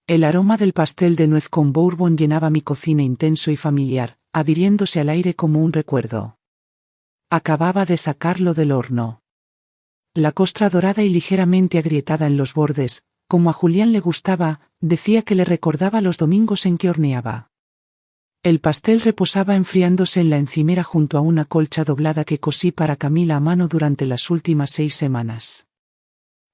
El aroma del pastel de nuez con bourbon llenaba mi cocina intenso y familiar, adhiriéndose al aire como un recuerdo. Acababa de sacarlo del horno. La costra dorada y ligeramente agrietada en los bordes, como a Julián le gustaba, decía que le recordaba los domingos en que horneaba. El pastel reposaba enfriándose en la encimera junto a una colcha doblada que cosí para Camila a mano durante las últimas 6 semanas.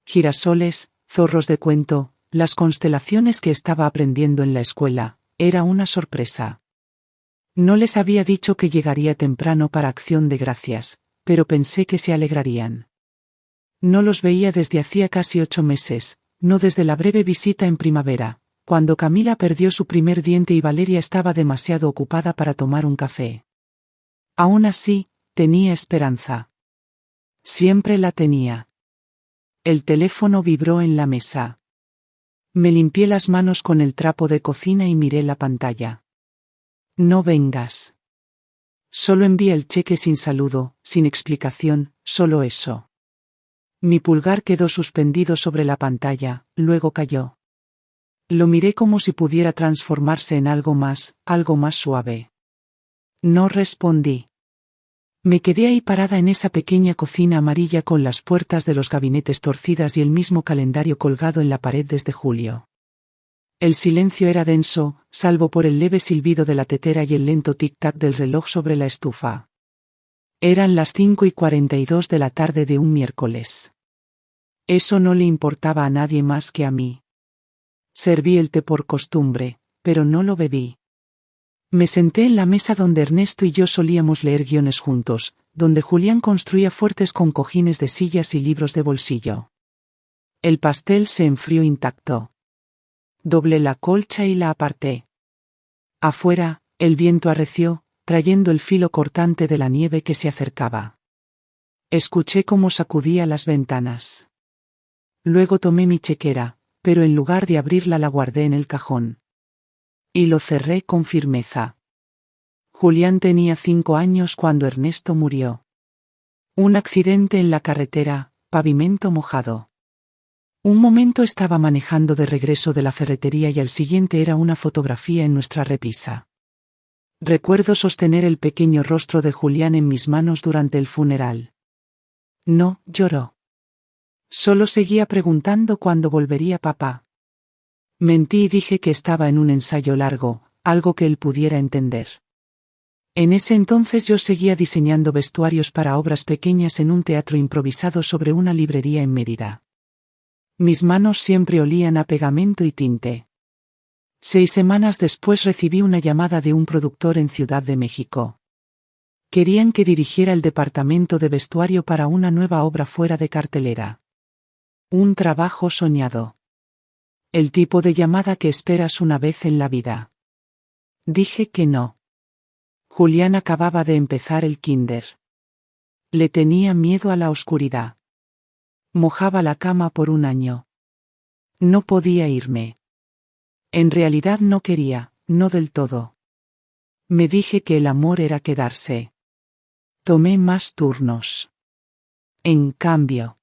Girasoles, zorros de cuento, las constelaciones que estaba aprendiendo en la escuela, era una sorpresa. No les había dicho que llegaría temprano para Acción de Gracias, pero pensé que se alegrarían. No los veía desde hacía casi 8 meses, no desde la breve visita en primavera, cuando Camila perdió su primer diente y Valeria estaba demasiado ocupada para tomar un café. Aún así, tenía esperanza. Siempre la tenía. El teléfono vibró en la mesa. Me limpié las manos con el trapo de cocina y miré la pantalla. No vengas. Solo envié el cheque sin saludo, sin explicación, solo eso. Mi pulgar quedó suspendido sobre la pantalla, luego cayó. Lo miré como si pudiera transformarse en algo más suave. No respondí. Me quedé ahí parada en esa pequeña cocina amarilla con las puertas de los gabinetes torcidas y el mismo calendario colgado en la pared desde julio. El silencio era denso, salvo por el leve silbido de la tetera y el lento tic-tac del reloj sobre la estufa. Eran las 5:42 de la tarde de un miércoles. Eso no le importaba a nadie más que a mí. Serví el té por costumbre, pero no lo bebí. Me senté en la mesa donde Ernesto y yo solíamos leer guiones juntos, donde Julián construía fuertes con cojines de sillas y libros de bolsillo. El pastel se enfrió intacto. Doblé la colcha y la aparté. Afuera, el viento arreció, trayendo el filo cortante de la nieve que se acercaba. Escuché cómo sacudía las ventanas. Luego tomé mi chequera, pero en lugar de abrirla la guardé en el cajón. Y lo cerré con firmeza. Julián tenía 5 años cuando Ernesto murió. Un accidente en la carretera, pavimento mojado. Un momento estaba manejando de regreso de la ferretería y al siguiente era una fotografía en nuestra repisa. Recuerdo sostener el pequeño rostro de Julián en mis manos durante el funeral. No lloró. Solo seguía preguntando cuándo volvería papá. Mentí y dije que estaba en un ensayo largo, algo que él pudiera entender. En ese entonces yo seguía diseñando vestuarios para obras pequeñas en un teatro improvisado sobre una librería en Mérida. Mis manos siempre olían a pegamento y tinte. 6 semanas después recibí una llamada de un productor en Ciudad de México. Querían que dirigiera el departamento de vestuario para una nueva obra fuera de cartelera. Un trabajo soñado. El tipo de llamada que esperas una vez en la vida. Dije que no. Julián acababa de empezar el kinder. Le tenía miedo a la oscuridad. Mojaba la cama por 1 año. No podía irme. En realidad no quería, no del todo. Me dije que el amor era quedarse. Tomé más turnos. En cambio,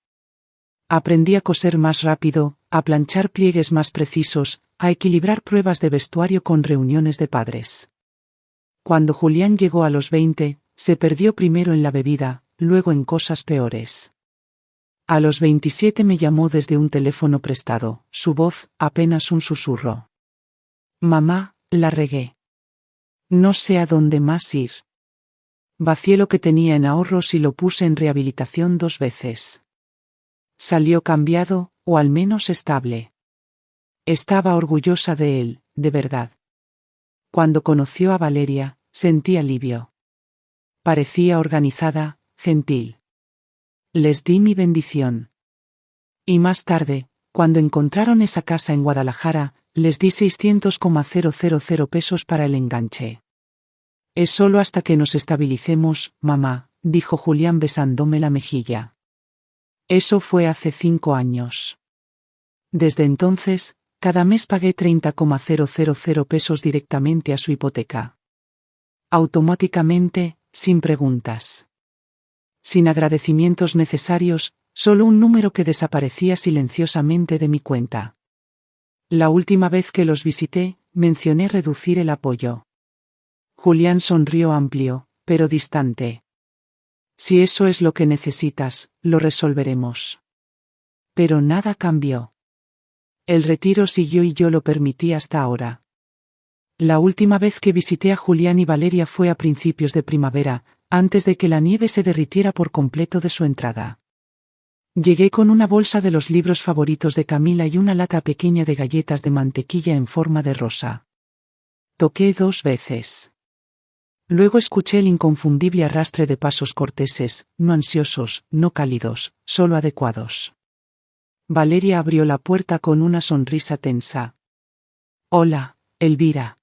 aprendí a coser más rápido, a planchar pliegues más precisos, a equilibrar pruebas de vestuario con reuniones de padres. Cuando Julián llegó a los 20, se perdió primero en la bebida, luego en cosas peores. A los 27 me llamó desde un teléfono prestado, su voz, apenas un susurro. Mamá, la regué. No sé a dónde más ir. Vacié lo que tenía en ahorros y lo puse en rehabilitación 2 veces. Salió cambiado, o al menos estable. Estaba orgullosa de él, de verdad. Cuando conoció a Valeria, sentí alivio. Parecía organizada, gentil. Les di mi bendición. Y más tarde, cuando encontraron esa casa en Guadalajara, les di 600,000 pesos para el enganche. Es solo hasta que nos estabilicemos, mamá, dijo Julián besándome la mejilla. Eso fue hace 5 años. Desde entonces, cada mes pagué 30,000 pesos directamente a su hipoteca. Automáticamente, sin preguntas. Sin agradecimientos necesarios, solo un número que desaparecía silenciosamente de mi cuenta. La última vez que los visité, mencioné reducir el apoyo. Julián sonrió amplio, pero distante. Si eso es lo que necesitas, lo resolveremos. Pero nada cambió. El retiro siguió y yo lo permití hasta ahora. La última vez que visité a Julián y Valeria fue a principios de primavera, antes de que la nieve se derritiera por completo de su entrada. Llegué con una bolsa de los libros favoritos de Camila y una lata pequeña de galletas de mantequilla en forma de rosa. Toqué 2 veces. Luego escuché el inconfundible arrastre de pasos corteses, no ansiosos, no cálidos, solo adecuados. Valeria abrió la puerta con una sonrisa tensa. «Hola, Elvira».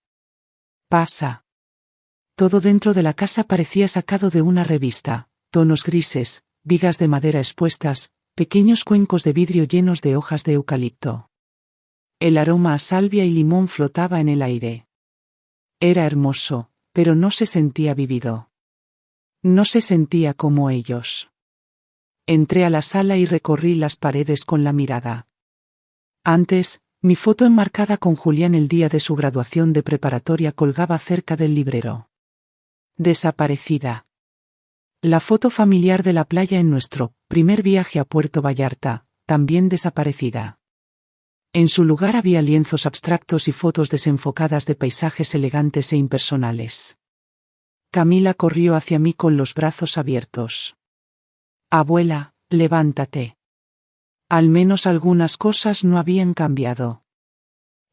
«Pasa». Todo dentro de la casa parecía sacado de una revista: tonos grises, vigas de madera expuestas, pequeños cuencos de vidrio llenos de hojas de eucalipto. El aroma a salvia y limón flotaba en el aire. Era hermoso, pero no se sentía vivido. No se sentía como ellos. Entré a la sala y recorrí las paredes con la mirada. Antes, mi foto enmarcada con Julián el día de su graduación de preparatoria colgaba cerca del librero. Desaparecida. La foto familiar de la playa en nuestro primer viaje a Puerto Vallarta, también desaparecida. En su lugar había lienzos abstractos y fotos desenfocadas de paisajes elegantes e impersonales. Camila corrió hacia mí con los brazos abiertos. «Abuela, levántate». Al menos algunas cosas no habían cambiado.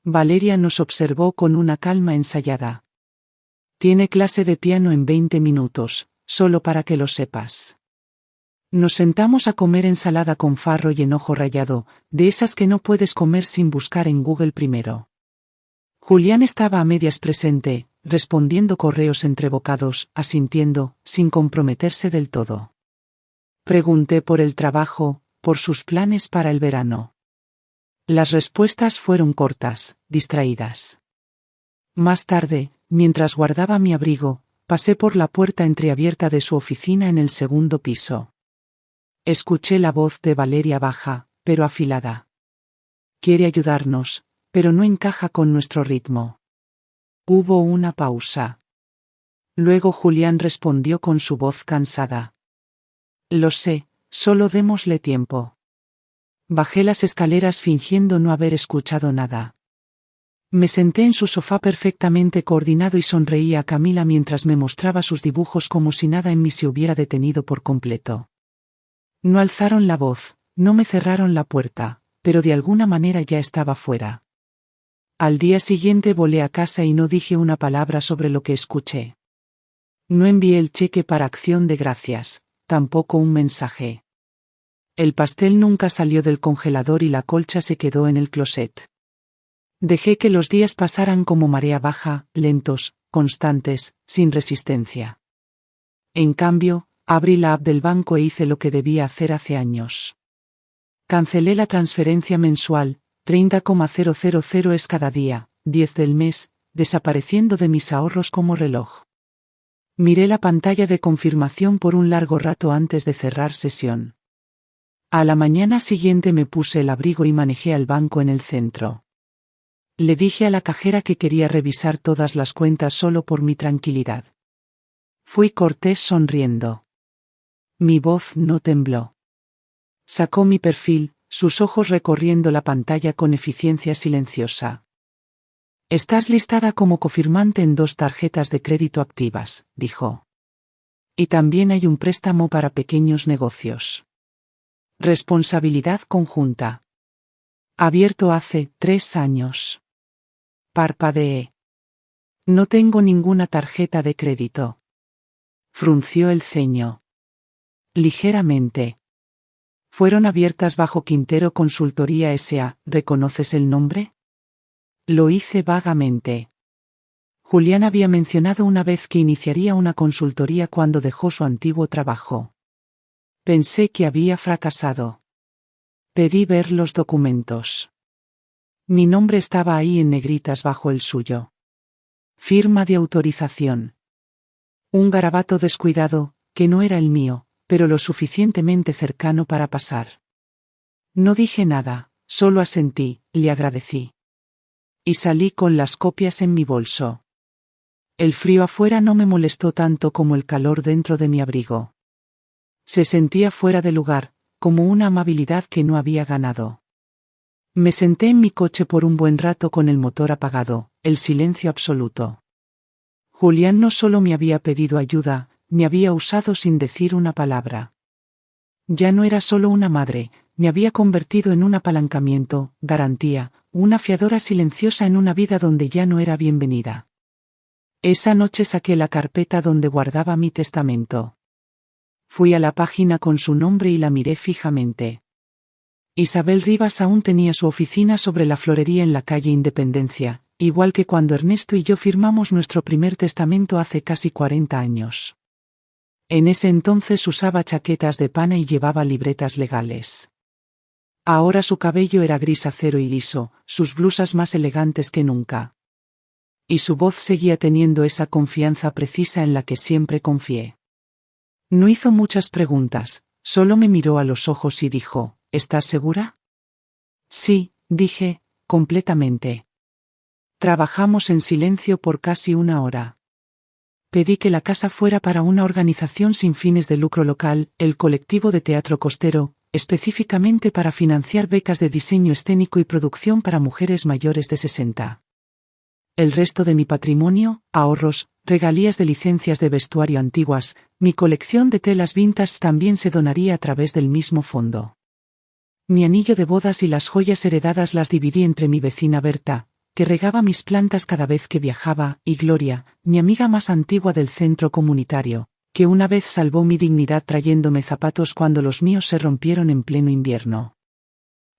Valeria nos observó con una calma ensayada. «Tiene clase de piano en 20 minutos, solo para que lo sepas». Nos sentamos a comer ensalada con farro y enojo rallado, de esas que no puedes comer sin buscar en Google primero. Julián estaba a medias presente, respondiendo correos entre bocados, asintiendo, sin comprometerse del todo. Pregunté por el trabajo, por sus planes para el verano. Las respuestas fueron cortas, distraídas. Más tarde, mientras guardaba mi abrigo, pasé por la puerta entreabierta de su oficina en el segundo piso. Escuché la voz de Valeria baja, pero afilada. «Quiere ayudarnos, pero no encaja con nuestro ritmo». Hubo una pausa. Luego Julián respondió con su voz cansada. «Lo sé, solo démosle tiempo». Bajé las escaleras fingiendo no haber escuchado nada. Me senté en su sofá perfectamente coordinado y sonreía a Camila mientras me mostraba sus dibujos como si nada en mí se hubiera detenido por completo. No alzaron la voz, no me cerraron la puerta, pero de alguna manera ya estaba fuera. Al día siguiente volé a casa y no dije una palabra sobre lo que escuché. No envié el cheque para Acción de Gracias, tampoco un mensaje. El pastel nunca salió del congelador y la colcha se quedó en el closet. Dejé que los días pasaran como marea baja, lentos, constantes, sin resistencia. En cambio, abrí la app del banco e hice lo que debía hacer hace años. Cancelé la transferencia mensual, 30,000 es cada día, 10 del mes, desapareciendo de mis ahorros como reloj. Miré la pantalla de confirmación por un largo rato antes de cerrar sesión. A la mañana siguiente me puse el abrigo y manejé al banco en el centro. Le dije a la cajera que quería revisar todas las cuentas solo por mi tranquilidad. Fui cortés sonriendo. Mi voz no tembló. Sacó mi perfil, sus ojos recorriendo la pantalla con eficiencia silenciosa. «Estás listada como cofirmante en 2 tarjetas de crédito activas», dijo. «Y también hay un préstamo para pequeños negocios. Responsabilidad conjunta. Abierto hace 3 años». Parpadeé. «No tengo ninguna tarjeta de crédito». Frunció el ceño. Ligeramente. «Fueron abiertas bajo Quintero Consultoría S.A., ¿reconoces el nombre?» Lo hice vagamente. Julián había mencionado una vez que iniciaría una consultoría cuando dejó su antiguo trabajo. Pensé que había fracasado. Pedí ver los documentos. Mi nombre estaba ahí en negritas bajo el suyo. Firma de autorización. Un garabato descuidado, que no era el mío, pero lo suficientemente cercano para pasar. No dije nada, solo asentí, le agradecí. Y salí con las copias en mi bolso. El frío afuera no me molestó tanto como el calor dentro de mi abrigo. Se sentía fuera de lugar, como una amabilidad que no había ganado. Me senté en mi coche por un buen rato con el motor apagado, el silencio absoluto. Julián no solo me había pedido ayuda, me había usado sin decir una palabra. Ya no era solo una madre, me había convertido en un apalancamiento, garantía, una fiadora silenciosa en una vida donde ya no era bienvenida. Esa noche saqué la carpeta donde guardaba mi testamento. Fui a la página con su nombre y la miré fijamente. Isabel Rivas aún tenía su oficina sobre la florería en la calle Independencia, igual que cuando Ernesto y yo firmamos nuestro primer testamento hace casi 40 años. En ese entonces usaba chaquetas de pana y llevaba libretas legales. Ahora su cabello era gris acero y liso, sus blusas más elegantes que nunca. Y su voz seguía teniendo esa confianza precisa en la que siempre confié. No hizo muchas preguntas, solo me miró a los ojos y dijo, ¿estás segura? Sí, dije, completamente. Trabajamos en silencio por casi una hora. Pedí que la casa fuera para una organización sin fines de lucro local, el Colectivo de Teatro Costero, específicamente para financiar becas de diseño escénico y producción para mujeres mayores de 60. El resto de mi patrimonio, ahorros, regalías de licencias de vestuario antiguas, mi colección de telas vintage también se donaría a través del mismo fondo. Mi anillo de bodas y las joyas heredadas las dividí entre mi vecina Berta, que regaba mis plantas cada vez que viajaba, y Gloria, mi amiga más antigua del centro comunitario, que una vez salvó mi dignidad trayéndome zapatos cuando los míos se rompieron en pleno invierno.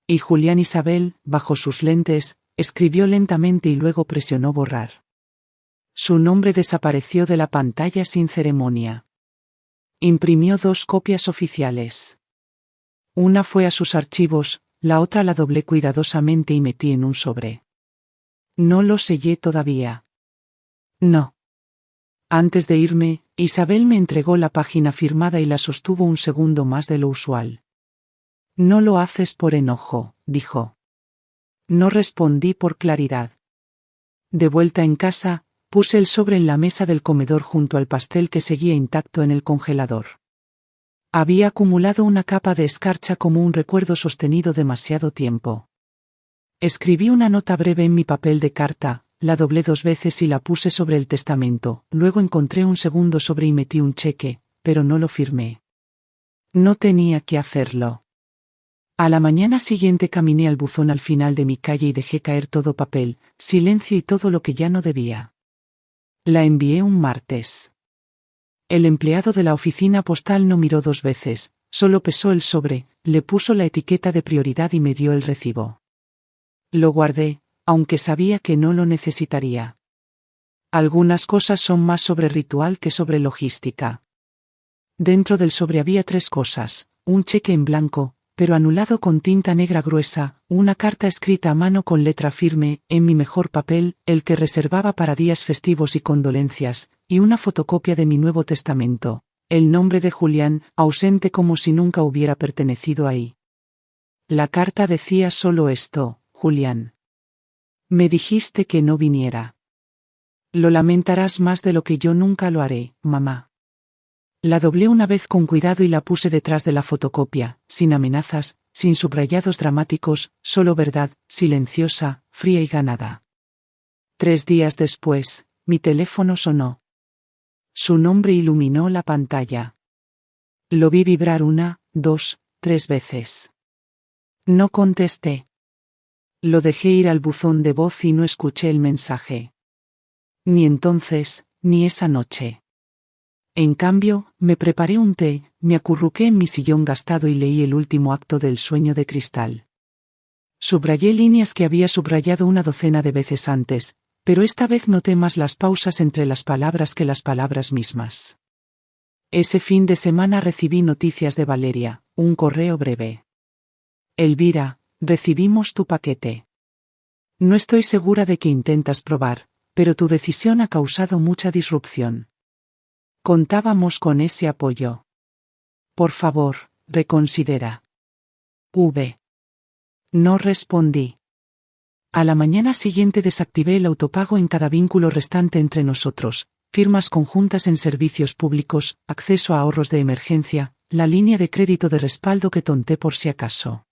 Y Julián Isabel, bajo sus lentes, escribió lentamente y luego presionó borrar. Su nombre desapareció de la pantalla sin ceremonia. Imprimió 2 copias oficiales. Una fue a sus archivos, la otra la doblé cuidadosamente y metí en un sobre. No lo sellé todavía. No. Antes de irme, Isabel me entregó la página firmada y la sostuvo un segundo más de lo usual. No lo haces por enojo, dijo. No respondí por claridad. De vuelta en casa, puse el sobre en la mesa del comedor junto al pastel que seguía intacto en el congelador. Había acumulado una capa de escarcha como un recuerdo sostenido demasiado tiempo. Escribí una nota breve en mi papel de carta, la doblé 2 veces y la puse sobre el testamento, luego encontré un segundo sobre y metí un cheque, pero no lo firmé. No tenía que hacerlo. A la mañana siguiente caminé al buzón al final de mi calle y dejé caer todo papel, silencio y todo lo que ya no debía. La envié un martes. El empleado de la oficina postal no miró 2 veces, solo pesó el sobre, le puso la etiqueta de prioridad y me dio el recibo. Lo guardé, aunque sabía que no lo necesitaría. Algunas cosas son más sobre ritual que sobre logística. Dentro del sobre había 3 cosas, un cheque en blanco, pero anulado con tinta negra gruesa, una carta escrita a mano con letra firme, en mi mejor papel, el que reservaba para días festivos y condolencias, y una fotocopia de mi Nuevo Testamento, el nombre de Julián, ausente como si nunca hubiera pertenecido ahí. La carta decía solo esto, Julián. Me dijiste que no viniera. Lo lamentarás más de lo que yo nunca lo haré, mamá. La doblé una vez con cuidado y la puse detrás de la fotocopia, sin amenazas, sin subrayados dramáticos, solo verdad, silenciosa, fría y ganada. 3 días después, mi teléfono sonó. Su nombre iluminó la pantalla. Lo vi vibrar 1, 2, 3 veces. No contesté. Lo dejé ir al buzón de voz y no escuché el mensaje. Ni entonces, ni esa noche. En cambio, me preparé un té, me acurruqué en mi sillón gastado y leí el último acto del Sueño de Cristal. Subrayé líneas que había subrayado una docena de veces antes, pero esta vez noté más las pausas entre las palabras que las palabras mismas. Ese fin de semana recibí noticias de Valeria, un correo breve. Elvira, recibimos tu paquete. No estoy segura de que intentas probar, pero tu decisión ha causado mucha disrupción. Contábamos con ese apoyo. Por favor, reconsidera. V. No respondí. A la mañana siguiente desactivé el autopago en cada vínculo restante entre nosotros, firmas conjuntas en servicios públicos, acceso a ahorros de emergencia, la línea de crédito de respaldo que tonté por si acaso.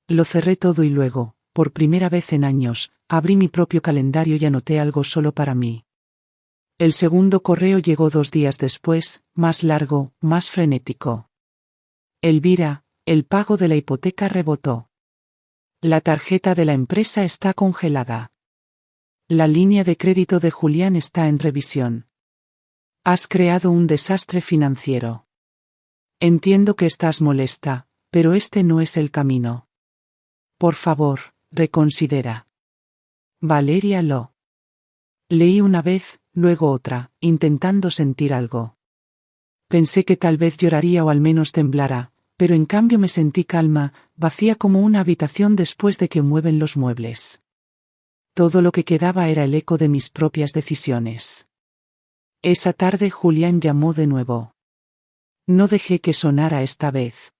Lo cerré todo y luego, por primera vez en años, abrí mi propio calendario y anoté algo solo para mí. El segundo correo llegó 2 días después, más largo, más frenético. Elvira, el pago de la hipoteca rebotó. La tarjeta de la empresa está congelada. La línea de crédito de Julián está en revisión. Has creado un desastre financiero. Entiendo que estás molesta, pero este no es el camino. Por favor, reconsidera. Valeria lo leí una vez, luego otra, intentando sentir algo. Pensé que tal vez lloraría o al menos temblara, pero en cambio me sentí calma, vacía como una habitación después de que mueven los muebles. Todo lo que quedaba era el eco de mis propias decisiones. Esa tarde Julián llamó de nuevo. No dejé que sonara esta vez.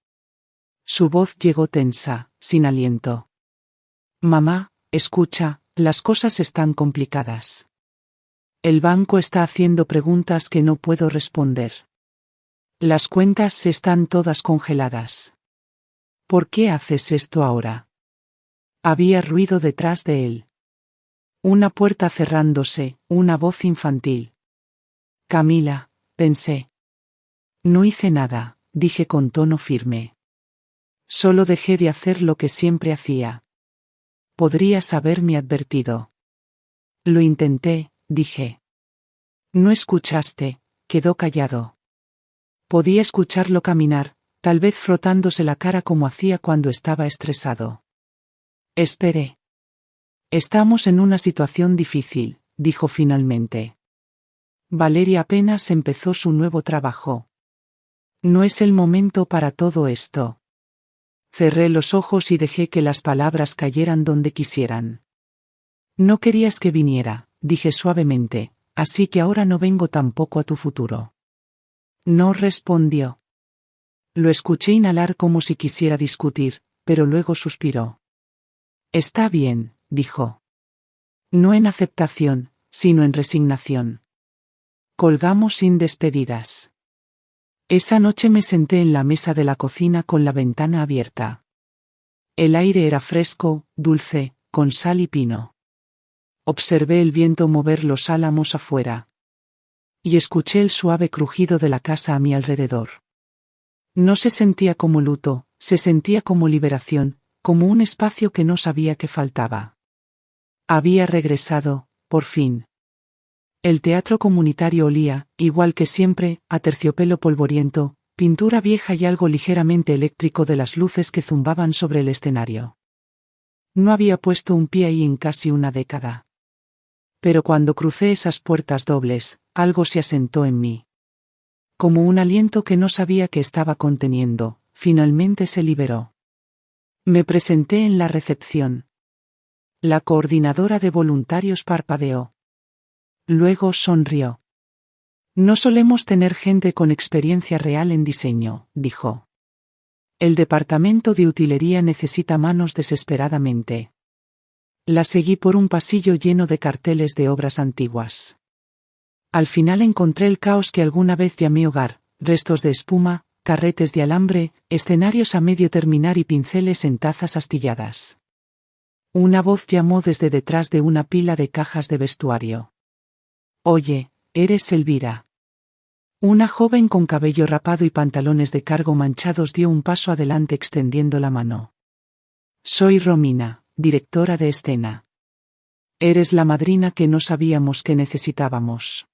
Su voz llegó tensa, sin aliento. Mamá, escucha, las cosas están complicadas. El banco está haciendo preguntas que no puedo responder. Las cuentas están todas congeladas. ¿Por qué haces esto ahora? Había ruido detrás de él. Una puerta cerrándose, una voz infantil. Camila, pensé. No hice nada, dije con tono firme. Solo dejé de hacer lo que siempre hacía. Podrías haberme advertido. Lo intenté, dije. No escuchaste, quedó callado. Podía escucharlo caminar, tal vez frotándose la cara como hacía cuando estaba estresado. Esperé. Estamos en una situación difícil, dijo finalmente. Valeria apenas empezó su nuevo trabajo. No es el momento para todo esto. Cerré los ojos y dejé que las palabras cayeran donde quisieran. No querías que viniera, dije suavemente, así que ahora no vengo tampoco a tu futuro. No respondió. Lo escuché inhalar como si quisiera discutir, pero luego suspiró. Está bien, dijo. No en aceptación, sino en resignación. Colgamos sin despedidas. Esa noche me senté en la mesa de la cocina con la ventana abierta. El aire era fresco, dulce, con sal y pino. Observé el viento mover los álamos afuera. Y escuché el suave crujido de la casa a mi alrededor. No se sentía como luto, se sentía como liberación, como un espacio que no sabía que faltaba. Había regresado, por fin. El teatro comunitario olía, igual que siempre, a terciopelo polvoriento, pintura vieja y algo ligeramente eléctrico de las luces que zumbaban sobre el escenario. No había puesto un pie ahí en casi una década. Pero cuando crucé esas puertas dobles, algo se asentó en mí. Como un aliento que no sabía que estaba conteniendo, finalmente se liberó. Me presenté en la recepción. La coordinadora de voluntarios parpadeó. Luego sonrió. No solemos tener gente con experiencia real en diseño, dijo. El departamento de utilería necesita manos desesperadamente. La seguí por un pasillo lleno de carteles de obras antiguas. Al final encontré el caos que alguna vez llamé hogar, restos de espuma, carretes de alambre, escenarios a medio terminar y pinceles en tazas astilladas. Una voz llamó desde detrás de una pila de cajas de vestuario. Oye, eres Elvira. Una joven con cabello rapado y pantalones de cargo manchados dio un paso adelante extendiendo la mano. Soy Romina, directora de escena. Eres la madrina que no sabíamos que necesitábamos.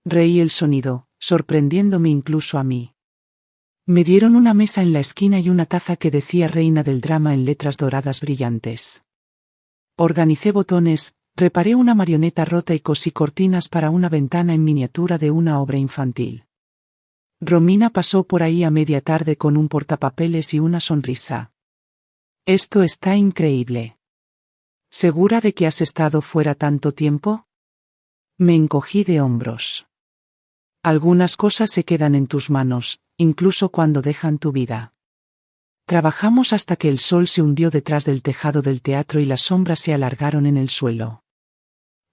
Reí el sonido, sorprendiéndome incluso a mí. Me dieron una mesa en la esquina y una taza que decía Reina del Drama en letras doradas brillantes. Organicé botones, reparé una marioneta rota y cosí cortinas para una ventana en miniatura de una obra infantil. Romina pasó por ahí a media tarde con un portapapeles y una sonrisa. Esto está increíble. ¿Segura de que has estado fuera tanto tiempo? Me encogí de hombros. Algunas cosas se quedan en tus manos, incluso cuando dejan tu vida. Trabajamos hasta que el sol se hundió detrás del tejado del teatro y las sombras se alargaron en el suelo.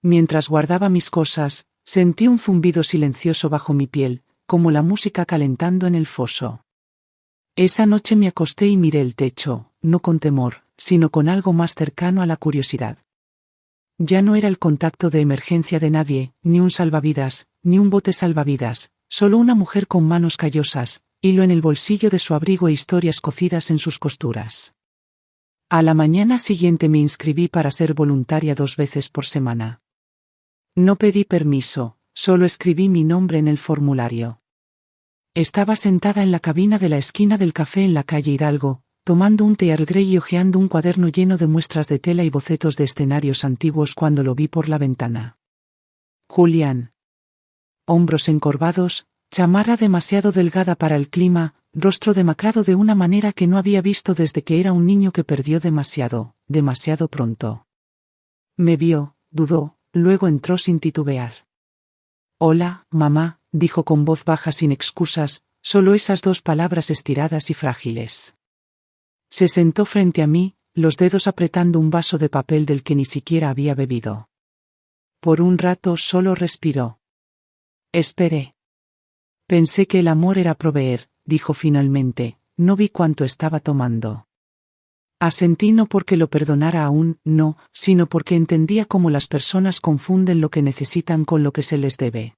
Mientras guardaba mis cosas, sentí un zumbido silencioso bajo mi piel, como la música calentando en el foso. Esa noche me acosté y miré el techo, no con temor, sino con algo más cercano a la curiosidad. Ya no era el contacto de emergencia de nadie, ni un salvavidas, ni un bote salvavidas, solo una mujer con manos callosas, hilo en el bolsillo de su abrigo e historias cocidas en sus costuras. A la mañana siguiente me inscribí para ser voluntaria 2 veces por semana. No pedí permiso, solo escribí mi nombre en el formulario. Estaba sentada en la cabina de la esquina del café en la calle Hidalgo, tomando un té Earl Grey y hojeando un cuaderno lleno de muestras de tela y bocetos de escenarios antiguos cuando lo vi por la ventana. Julián. Hombros encorvados, chamarra demasiado delgada para el clima, rostro demacrado de una manera que no había visto desde que era un niño que perdió demasiado pronto. Me vio, dudó, luego entró sin titubear. Hola, mamá, dijo con voz baja sin excusas, solo esas 2 palabras estiradas y frágiles. Se sentó frente a mí, los dedos apretando un vaso de papel del que ni siquiera había bebido. Por un rato solo respiró. Esperé. Pensé que el amor era proveer, dijo finalmente, no vi cuánto estaba tomando. Asentí no porque lo perdonara aún, no, sino porque entendía cómo las personas confunden lo que necesitan con lo que se les debe.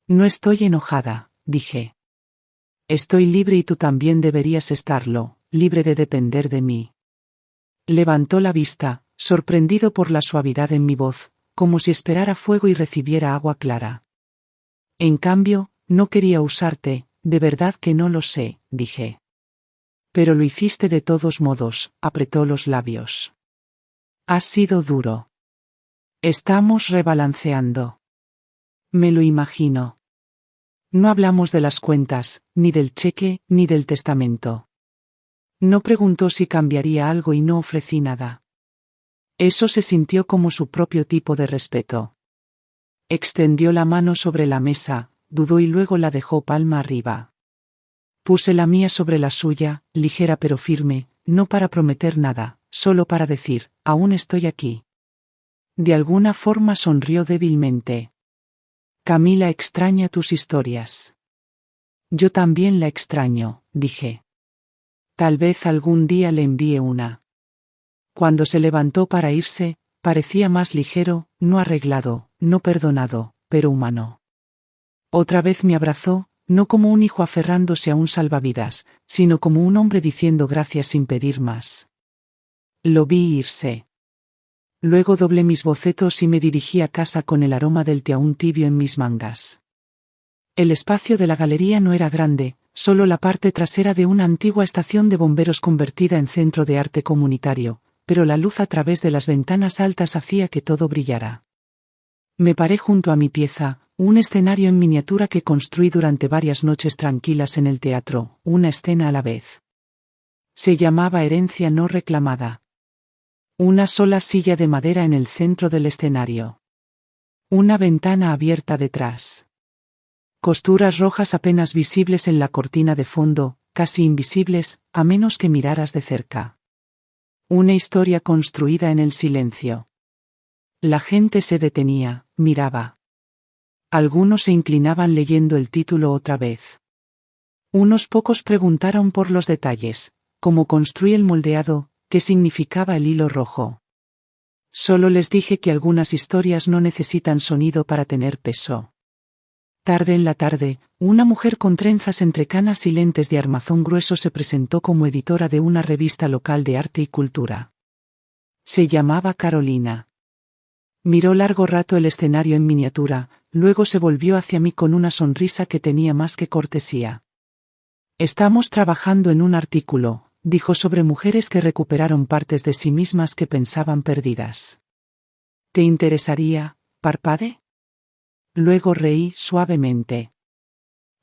No estoy enojada, dije. Estoy libre y tú también deberías estarlo, libre de depender de mí. Levantó la vista, sorprendido por la suavidad en mi voz, como si esperara fuego y recibiera agua clara. En cambio, no quería usarte, de verdad que no lo sé, dije. Pero lo hiciste de todos modos, apretó los labios. Has sido duro. Estamos rebalanceando. Me lo imagino. No hablamos de las cuentas, ni del cheque, ni del testamento. No preguntó si cambiaría algo y no ofrecí nada. Eso se sintió como su propio tipo de respeto. Extendió la mano sobre la mesa, dudó y luego la dejó palma arriba. Puse la mía sobre la suya, ligera pero firme, no para prometer nada, solo para decir, aún estoy aquí. De alguna forma sonrió débilmente. Camila extraña tus historias. Yo también la extraño, dije. Tal vez algún día le envíe una. Cuando se levantó para irse, parecía más ligero, no arreglado, no perdonado, pero humano. Otra vez me abrazó, no como un hijo aferrándose a un salvavidas, sino como un hombre diciendo gracias sin pedir más. Lo vi irse. Luego doblé mis bocetos y me dirigí a casa con el aroma del té aún tibio en mis mangas. El espacio de la galería no era grande, solo la parte trasera de una antigua estación de bomberos convertida en centro de arte comunitario, pero la luz a través de las ventanas altas hacía que todo brillara. Me paré junto a mi pieza, un escenario en miniatura que construí durante varias noches tranquilas en el teatro, una escena a la vez. Se llamaba Herencia no reclamada. Una sola silla de madera en el centro del escenario. Una ventana abierta detrás. Costuras rojas apenas visibles en la cortina de fondo, casi invisibles, a menos que miraras de cerca. Una historia construida en el silencio. La gente se detenía, miraba. Algunos se inclinaban leyendo el título otra vez. Unos pocos preguntaron por los detalles, cómo construí el moldeado, qué significaba el hilo rojo. Solo les dije que algunas historias no necesitan sonido para tener peso. Tarde en la tarde, una mujer con trenzas entre canas y lentes de armazón grueso se presentó como editora de una revista local de arte y cultura. Se llamaba Carolina. Miró largo rato el escenario en miniatura, luego se volvió hacia mí con una sonrisa que tenía más que cortesía. Estamos trabajando en un artículo, dijo, sobre mujeres que recuperaron partes de sí mismas que pensaban perdidas. ¿Te interesaría, parpade? Luego reí suavemente.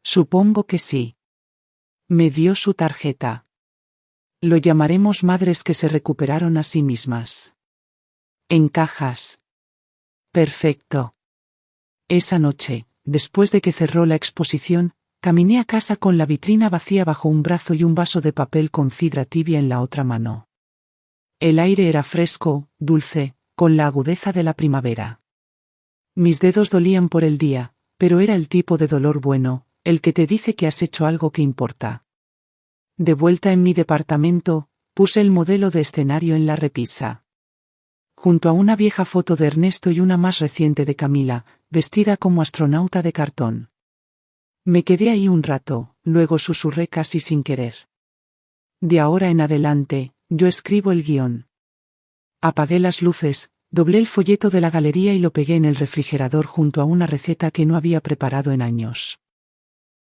Supongo que sí. Me dio su tarjeta. Lo llamaremos Madres que se recuperaron a sí mismas. En cajas. Perfecto. Esa noche, después de que cerró la exposición, Caminé a casa con la vitrina vacía bajo un brazo y un vaso de papel con cidra tibia en la otra mano. El aire era fresco, dulce, con la agudeza de la primavera. Mis dedos dolían por el día, pero era el tipo de dolor bueno, el que te dice que has hecho algo que importa. De vuelta en mi departamento, puse el modelo de escenario en la repisa. Junto a una vieja foto de Ernesto y una más reciente de Camila, vestida como astronauta de cartón. Me quedé ahí un rato, luego susurré casi sin querer. De ahora en adelante, yo escribo el guión. Apagué las luces, doblé el folleto de la galería y lo pegué en el refrigerador junto a una receta que no había preparado en años.